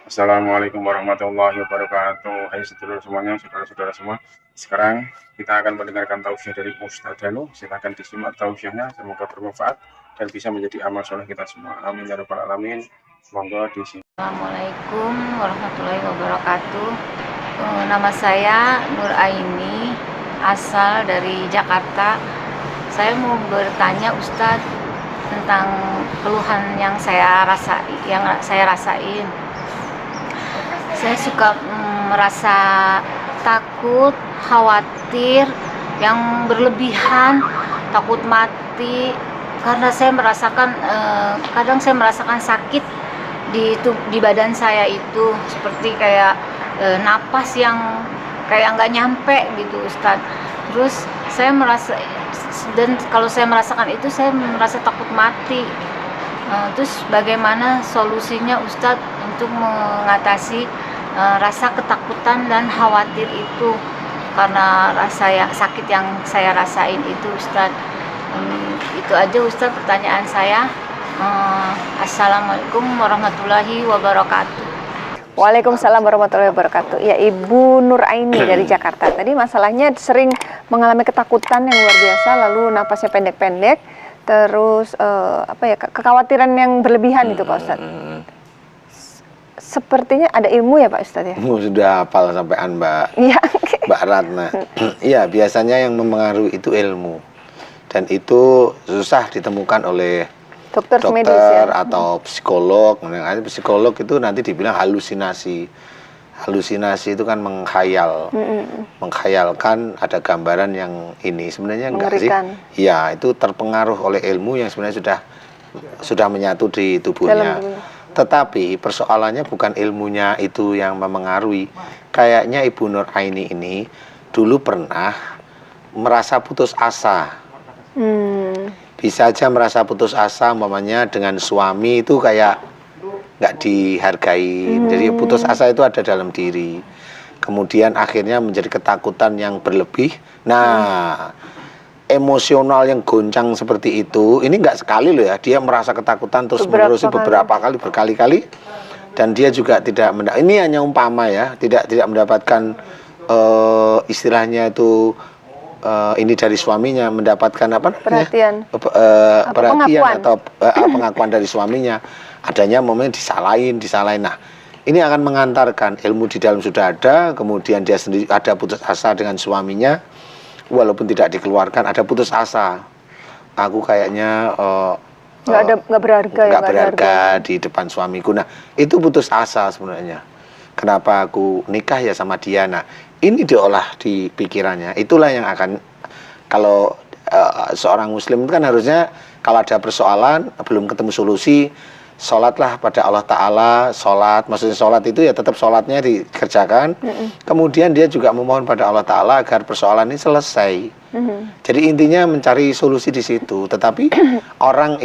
Assalamualaikum warahmatullahi wabarakatuh. Hai sedulur semuanya, saudara-saudara semua. Sekarang kita akan mendengarkan tausiah dari Ustaz Danu. Silakan disimak tausiahnya, semoga bermanfaat dan bisa menjadi amal soleh kita semua. Amin ya rabbal alamin. Monggo disimak. Assalamualaikum warahmatullahi wabarakatuh. Nama saya Nur Aini, asal dari Jakarta. Saya mau bertanya Ustadz tentang keluhan yang saya rasain. Saya suka merasa takut, khawatir, yang berlebihan, takut mati, karena saya merasakan kadang saya merasakan sakit di badan saya itu, seperti kayak napas yang kayak nggak nyampe gitu Ustadz. Terus saya merasa, dan kalau saya merasakan itu saya merasa takut mati. Terus bagaimana solusinya Ustadz untuk mengatasi rasa ketakutan dan khawatir itu karena sakit yang saya rasain itu Ustadz. Itu aja Ustadz pertanyaan saya. Assalamualaikum warahmatullahi wabarakatuh. Waalaikumsalam warahmatullahi wabarakatuh. Ya, Ibu Nur Aini dari Jakarta. Tadi masalahnya sering mengalami ketakutan yang luar biasa, lalu napasnya pendek-pendek, terus kekhawatiran yang berlebihan itu Pak Ustadz. Sepertinya ada ilmu ya Pak Ustadz ya? Sudah hafal sampean Mbak. Iya. Mbak Ratna. Iya, biasanya yang mempengaruhi itu ilmu. Dan itu susah ditemukan oleh dokter medis, ya? Atau psikolog. Psikolog itu nanti dibilang halusinasi. Halusinasi itu kan menghayal. Menghayalkan ada gambaran yang ini. Sebenarnya enggak sih? Iya, itu terpengaruh oleh ilmu yang sebenarnya sudah menyatu di tubuhnya. Tetapi persoalannya bukan ilmunya itu yang memengaruhi. Kayaknya Ibu Nur Aini ini dulu pernah merasa putus asa. Bisa aja merasa putus asa, umpamanya dengan suami itu kayak nggak dihargai. Jadi putus asa itu ada dalam diri. Kemudian akhirnya menjadi ketakutan yang berlebih. Nah, emosional yang goncang seperti itu, ini nggak sekali loh ya, dia merasa ketakutan terus menerus berkali-kali, dan dia juga tidak ini hanya umpama ya, tidak mendapatkan istilahnya itu ini dari suaminya, mendapatkan perhatian atau pengakuan dari suaminya, adanya momen disalahin. Nah, ini akan mengantarkan ilmu di dalam sudah ada, kemudian dia sendiri ada putus asa dengan suaminya. Walaupun tidak dikeluarkan, ada putus asa. Aku kayaknya nggak berharga di depan suamiku. Nah, itu putus asa sebenarnya. Kenapa aku nikah ya sama dia? Nah, ini diolah di pikirannya. Itulah yang akan, kalau seorang muslim itu kan harusnya kalau ada persoalan belum ketemu solusi, sholatlah pada Allah Ta'ala. Maksudnya sholat itu ya tetap sholatnya dikerjakan. Kemudian dia juga memohon pada Allah Ta'ala agar persoalan ini selesai. Jadi intinya mencari solusi di situ. Tetapi orang,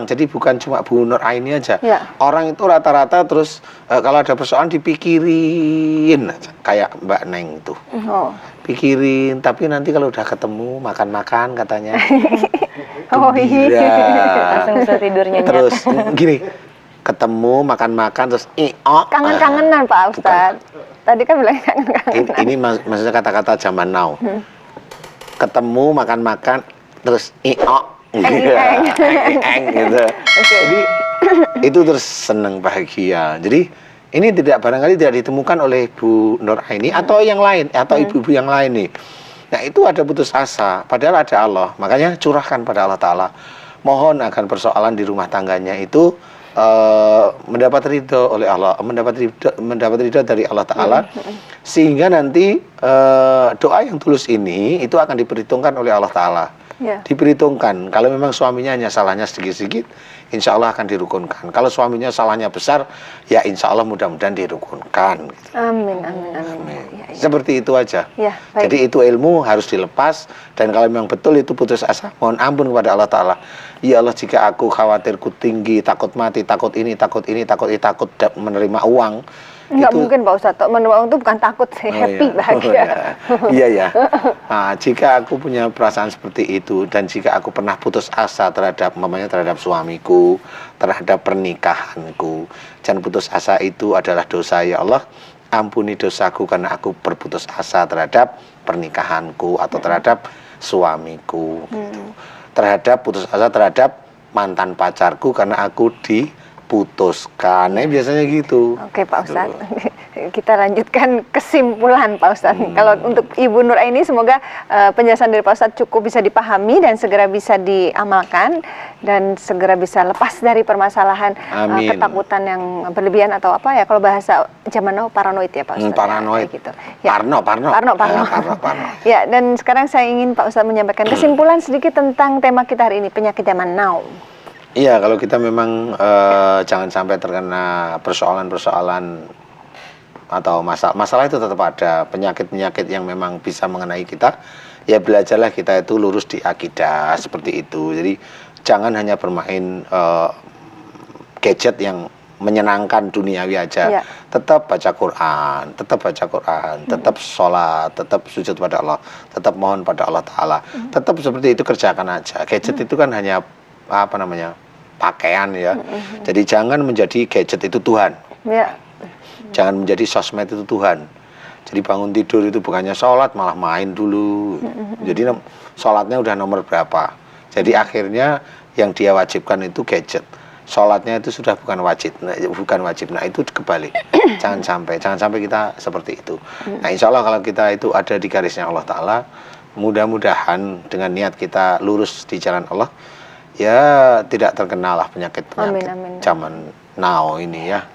jadi bukan cuma Bu Nur Aini aja. Orang itu rata-rata terus kalau ada persoalan dipikirin aja. Kayak Mbak Neng tuh. Pikirin, tapi nanti kalau udah ketemu makan-makan katanya. Langsung bisa tidurnya. Terus gini, ketemu makan-makan terus kangen-kangenan Pak Ustadz. Tadi kan bilang kangen-kangenan. Ini maksudnya kata-kata zaman now. Ketemu makan-makan terus gitu. Jadi itu terus seneng, bahagia. Jadi ini barangkali tidak ditemukan oleh Bu Nur Aini atau yang lain, atau ibu-ibu yang lain nih. Nah, itu ada putus asa, padahal ada Allah. Makanya curahkan pada Allah Ta'ala. Mohon agar persoalan di rumah tangganya itu mendapat ridho oleh Allah, mendapat ridho dari Allah Ta'ala, sehingga nanti doa yang tulus ini itu akan diperhitungkan oleh Allah Ta'ala. Diperhitungkan. Kalau memang suaminya hanya salahnya sedikit-sedikit, insya Allah akan dirukunkan. Kalau suaminya salahnya besar, ya insya Allah mudah-mudahan dirukunkan. Amin. Seperti itu aja. Jadi itu ilmu harus dilepas. Dan kalau memang betul itu putus asa, mohon ampun kepada Allah Ta'ala. Ya Allah, jika aku khawatirku tinggi, takut mati, takut ini, takut menerima uang, Nggak itu mungkin Pak Ustadz, menuang itu bukan takut, happy, bahagia. Iya ya. Nah, jika aku punya perasaan seperti itu dan jika aku pernah putus asa terhadap terhadap suamiku, terhadap pernikahanku, dan putus asa itu adalah dosa, ya Allah, ampuni dosaku karena aku berputus asa terhadap pernikahanku atau terhadap suamiku. Gitu. Terhadap putus asa terhadap mantan pacarku karena aku diputuskan. Biasanya gitu. Oke Pak Ustadz, kita lanjutkan kesimpulan Pak Ustadz. Kalau untuk Ibu Nur Aini, semoga penjelasan dari Pak Ustadz cukup bisa dipahami dan segera bisa diamalkan dan segera bisa lepas dari permasalahan ketakutan yang berlebihan atau apa ya, kalau bahasa zaman now paranoid ya Pak Ustadz. Paranoid. Ya, gitu. Ya. Parno. Ya, dan sekarang saya ingin Pak Ustadz menyampaikan kesimpulan sedikit tentang tema kita hari ini, penyakit zaman now. Iya, kalau kita memang jangan sampai terkena persoalan-persoalan atau masalah itu tetap ada, penyakit-penyakit yang memang bisa mengenai kita, ya belajarlah kita itu lurus di akidah seperti itu. Jadi jangan hanya bermain gadget yang menyenangkan duniawi aja. Ya. Tetap baca Quran, tetap sholat, tetap sujud pada Allah, tetap mohon pada Allah Ta'ala. Tetap seperti itu, kerjakan aja. Gadget itu kan hanya pakaian ya. Jadi jangan menjadi gadget itu Tuhan. Ya. Jangan menjadi sosmed itu Tuhan. Jadi bangun tidur itu bukannya sholat, malah main dulu. Jadi sholatnya udah nomor berapa. Jadi akhirnya yang dia wajibkan itu gadget. Sholatnya itu sudah bukan wajib. Nah itu kebalik. Jangan sampai kita seperti itu. Nah insya Allah kalau kita itu ada di garisnya Allah Ta'ala, mudah-mudahan dengan niat kita lurus di jalan Allah, ya tidak terkenalah penyakit zaman now ini ya.